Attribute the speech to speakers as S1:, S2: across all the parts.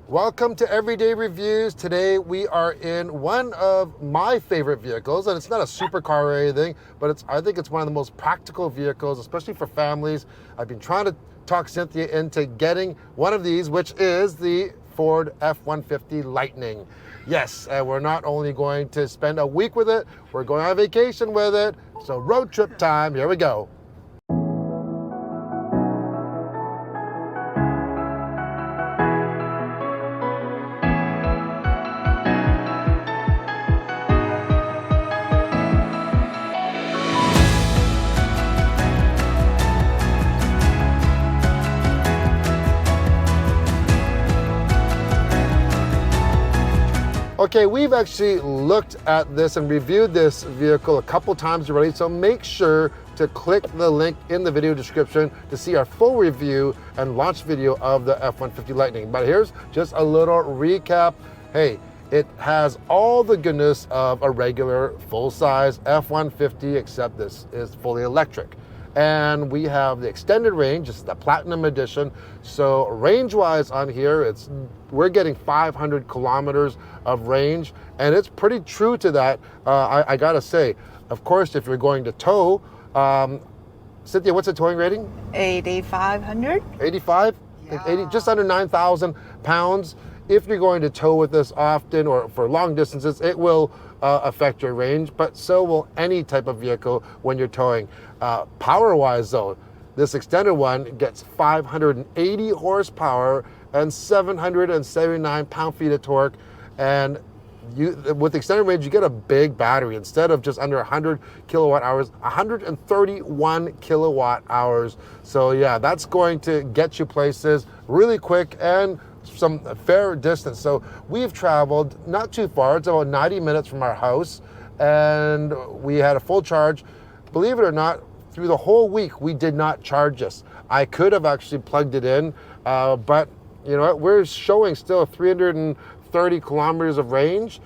S1: Welcome to Everyday Reviews. Today we are in one of my favorite vehicles, and it's not a supercar or anything, but I think it's one of the most practical vehicles, especially for families. I've been trying to talk Cynthia into getting one of these, which is the Ford F-150 Lightning. Yes, and we're not only going to spend a week with it, we're going on vacation with it. So road trip time, here we go. Okay, we've actually looked at this and reviewed this vehicle a couple times already, so make sure to click the link in the video description to see our full review and launch video of the F-150 Lightning. But here's just a little recap. Hey, it has all the goodness of a regular full-size F-150, except this is fully electric. And we have the extended range, it's the Platinum Edition. So range-wise on here, we're getting 500 kilometers of range, and it's pretty true to that. I gotta say, of course, if you're going to tow, Cynthia, what's the towing rating?
S2: 8,500.
S1: 85?
S2: Yeah.
S1: 80, just under 9,000 pounds. If you're going to tow with this often or for long distances, it will affect your range, but so will any type of vehicle when you're towing. Power-wise though, this extended one gets 580 horsepower and 779 pound-feet of torque, and with extended range, you get a big battery. Instead of just under 100 kilowatt hours, 131 kilowatt hours. So yeah, that's going to get you places really quick and some fair distance. So we've traveled not too far. It's about 90 minutes from our house, and we had a full charge. Believe it or not, through the whole week, we did not charge this. I could have actually plugged it in, but you know what? We're showing still 330 kilometers of range.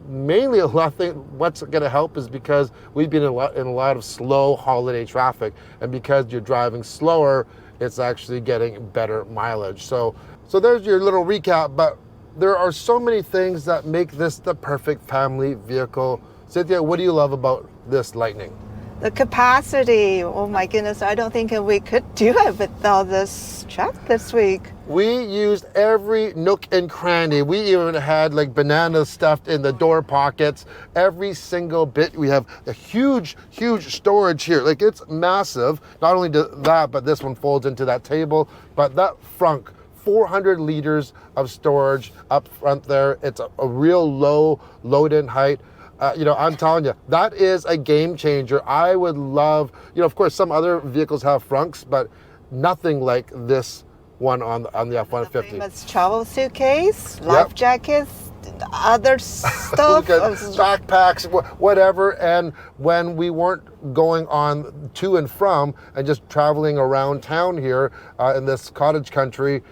S1: Mainly what's going to help is because we've been in a lot of slow holiday traffic, and because you're driving slower, it's actually getting better mileage. So there's your little recap, but there are so many things that make this the perfect family vehicle. Cynthia, what do you love about this Lightning?
S2: The capacity, oh my goodness, I don't think we could do it without this truck this week.
S1: We used every nook and cranny. We even had like bananas stuffed in the door pockets, every single bit. We have a huge storage here. Like, it's massive. Not only that, but this one folds into that table, but that frunk, 400 liters of storage up front there. It's a real low load-in height. I'm telling you, that is a game changer. I would love, of course, some other vehicles have frunks, but nothing like this one on the F-150.
S2: The famous travel suitcase, life jackets, other stuff.
S1: Backpacks, whatever. And when we weren't going on to and from and just traveling around town here in this cottage country,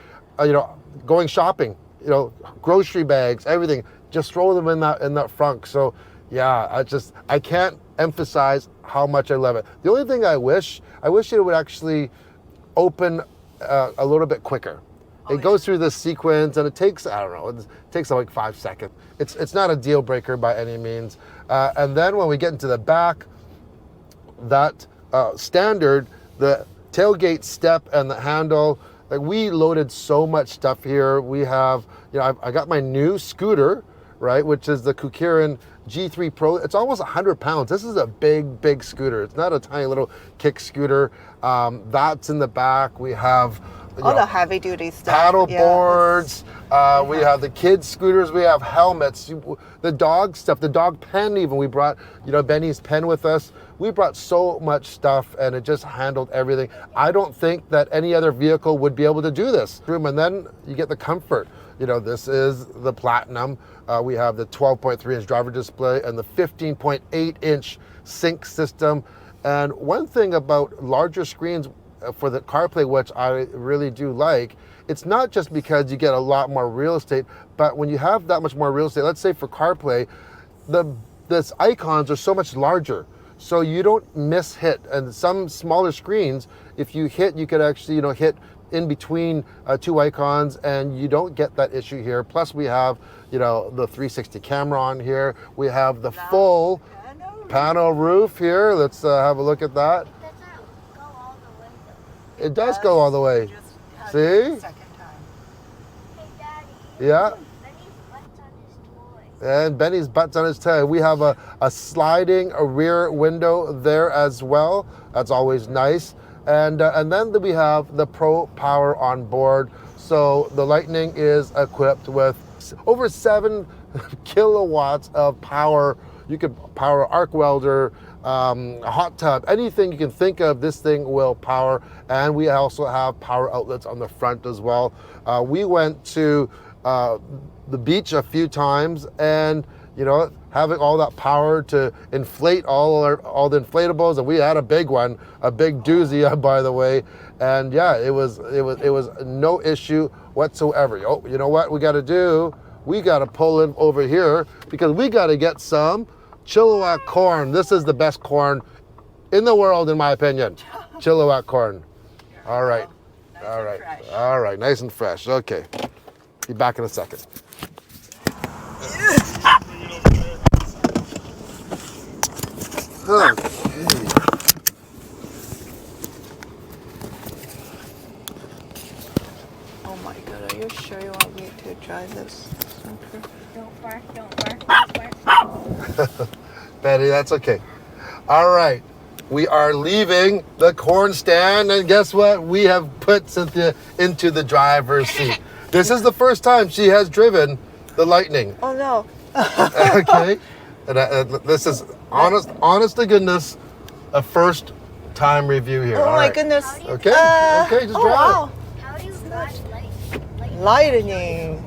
S1: going shopping, grocery bags, everything, just throw them in that frunk. So yeah, I can't emphasize how much I love it. The only thing I wish it would actually open a little bit quicker. It goes through this sequence, and it takes, I don't know, it takes like 5 seconds. It's not a deal breaker by any means. And then when we get into the back, that standard, the tailgate step and the handle, like, we loaded so much stuff here. We have, I got my new scooter, right, which is the Kukirin G3 Pro. It's almost 100 pounds. This is a big scooter. It's not a tiny little kick scooter. That's in the back. We have
S2: all the heavy duty stuff.
S1: Paddle boards. We have the kids scooters. We have helmets. The dog stuff. The dog pen even. We brought, Benny's pen with us. We brought so much stuff, and it just handled everything. I don't think that any other vehicle would be able to do this. And then you get the comfort. This is the Platinum. We have the 12.3-inch driver display and the 15.8-inch sync system. And one thing about larger screens for the CarPlay, which I really do like, it's not just because you get a lot more real estate, but when you have that much more real estate, let's say for CarPlay, the icons are so much larger. So you don't miss hit. And some smaller screens, if you hit, you could actually, hit in between two icons, and you don't get that issue here. Plus we have, you know, the 360 camera on here. We have the full panel roof here. Let's have a look at that. It does go all the way. See? Yeah. And Benny's butt's on his toy. We have a sliding rear window there as well. That's always nice. And then we have the Pro Power Onboard. So the Lightning is equipped with over 7 kilowatts of power. You could power arc welder, a hot tub, anything you can think of, this thing will power. And we also have power outlets on the front as well. We went to the beach a few times, and you know, having all that power to inflate all the inflatables, and we had a big one, a big doozy, by the way. And yeah, it was no issue whatsoever. Oh, you know what we got to do? We got to pull in over here because we got to get some Chilliwack corn. This is the best corn in the world, in my opinion. Chilliwack corn. All right. All right. All right. Nice and fresh. Okay. Be back in a second. Okay.
S2: Oh my God, are you sure you want me to drive this?
S3: Don't bark.
S1: Betty, that's okay. All right. We are leaving the corn stand, and guess what? We have put Cynthia into the driver's seat. This is the first time she has driven the Lightning.
S2: Oh no.
S1: Okay. And this is honest to goodness, a first time review here.
S2: Oh
S1: All
S2: my
S1: right.
S2: goodness.
S1: Okay. Okay, just drive.
S2: Wow.
S3: How do you ride
S2: Lightning.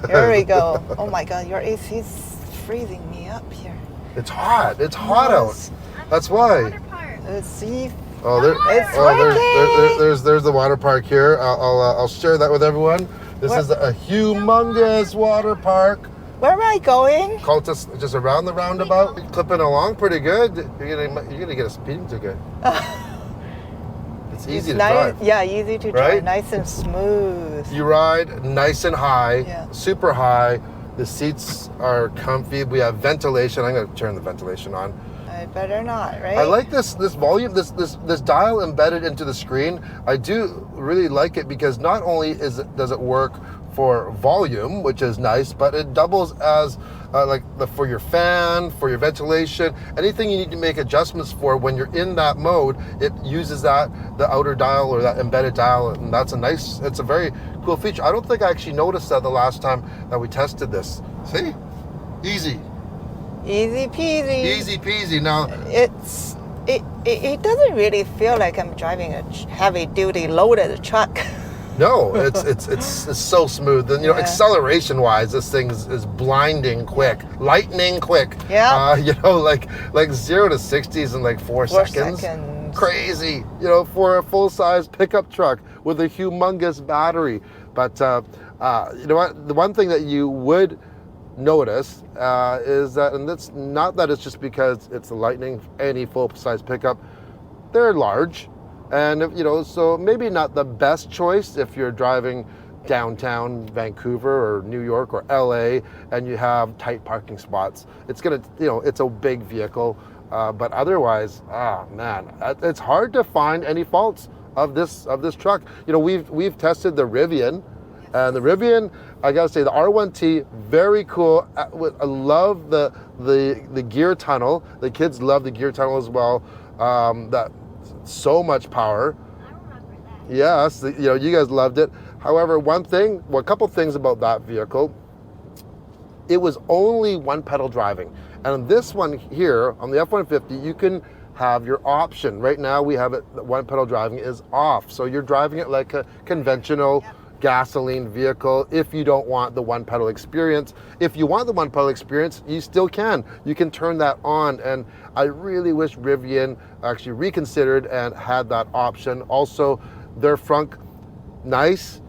S2: Here we go. Oh my God, your AC is freezing me up here.
S1: It's hot. It's hot out. That's why.
S2: Let's see.
S1: Oh, there's the water park here. I'll share that with everyone. This is a humongous water park.
S2: Where am I going?
S1: Cultus, just around the roundabout. Clipping along pretty good. You're gonna get a speeding ticket. It's easy to drive.
S2: Yeah, easy to
S1: Right?
S2: drive. Nice and smooth.
S1: You ride nice and high,
S2: Yeah.
S1: super high. The seats are comfy. We have ventilation. I'm gonna turn the ventilation on.
S2: I better not, right?
S1: I like this volume, this dial embedded into the screen. I do really like it because not only does it work for volume, which is nice, but it doubles as for your fan, for your ventilation, anything you need to make adjustments for when you're in that mode. It uses the outer dial or that embedded dial, and it's a very cool feature. I don't think I actually noticed that the last time that we tested this. See, easy.
S2: Easy peasy.
S1: Easy peasy. Now,
S2: it doesn't really feel like I'm driving a heavy duty loaded truck.
S1: no, it's so smooth. And, acceleration wise, this thing is blinding quick, lightning quick.
S2: Yeah.
S1: Like 0 to 60s in like 4 seconds. Crazy, for a full size pickup truck with a humongous battery. But, you know what? The one thing that you would notice is that, and it's not that it's just because it's the Lightning, any full-size pickup, they're large, and so maybe not the best choice if you're driving downtown Vancouver or New York or LA and you have tight parking spots. It's gonna, it's a big vehicle, but otherwise, man, it's hard to find any faults of this truck. We've tested the Rivian. And the Rivian, I gotta say, the R1T, very cool. I love the gear tunnel. The kids love the gear tunnel as well. That so much power.
S3: I remember that.
S1: Yes, you guys loved it. However, a couple things about that vehicle. It was only one pedal driving, and on this one here on the F-150, you can have your option. Right now, we have it. One pedal driving is off, so you're driving it like a conventional gasoline vehicle if you don't want the one pedal experience. If you want the one pedal experience, you still can. You can turn that on, and I really wish Rivian actually reconsidered and had that option. Also, their frunk, nice,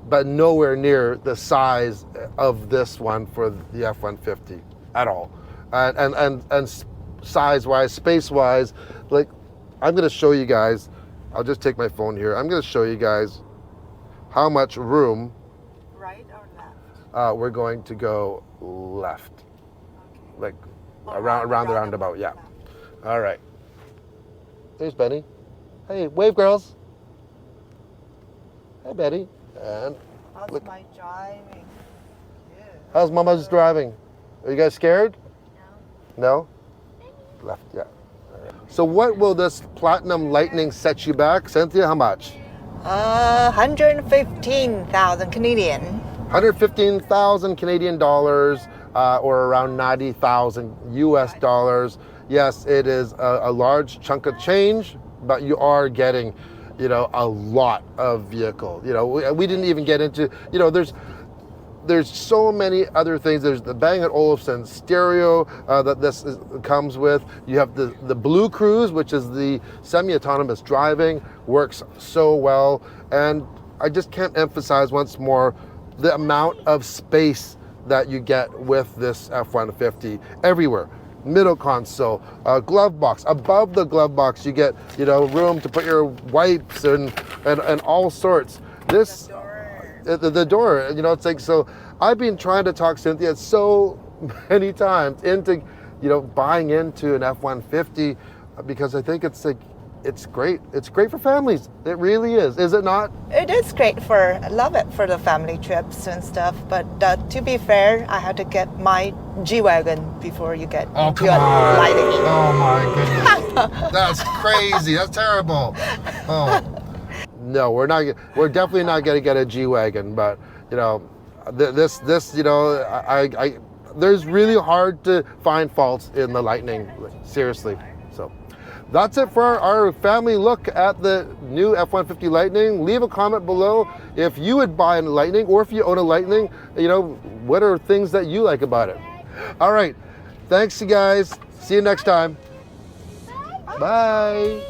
S1: but nowhere near the size of this one for the F-150 at all. And size-wise, space-wise, like I'm gonna show you guys, I'll just take my phone here. I'm gonna show you guys how much room,
S2: Right or left?
S1: we're going to go left.
S2: Okay.
S1: Like
S2: Or
S1: around the roundabout, yeah.
S2: left.
S1: All right. There's Benny. Hey, wave girls. Hey, Betty. And
S2: How's
S1: look.
S2: my driving? Good.
S1: How's Mama's driving? Are you guys scared? No? Left, yeah. All right. So what will this Platinum Lightning set you back? Cynthia, how much?
S2: 115,000 Canadian.
S1: 115,000 Canadian dollars, or around 90,000 US dollars. Yes, it is a large chunk of change, but you are getting, you know, a lot of vehicle. You know, we didn't even get into, you know, there's so many other things. There's the Bang & Olufsen stereo that this comes with. You have the Blue Cruise, which is the semi-autonomous driving, works so well. And I just can't emphasize once more the amount of space that you get with this F-150 everywhere. Middle console, glove box. Above the glove box, you get, you know, room to put your wipes and all sorts. This the door, you know, it's like, so I've been trying to talk Cynthia so many times into, you know, buying into an F-150 because I think it's like, it's great. It's great for families. It really is it not?
S2: It is great I love it for the family trips and stuff. But to be fair, I had to get my G-Wagon before you get into a lighting.
S1: Oh my goodness. That's crazy. That's terrible. Oh. No, we're definitely not going to get a G-Wagon, but you know, this, you know, I there's really hard to find faults in the Lightning, seriously. So that's it for our family look at the new F-150 Lightning. Leave a comment below if you would buy a Lightning, or if you own a Lightning, you know, what are things that you like about it. All right, thanks you guys. See you next time. Bye.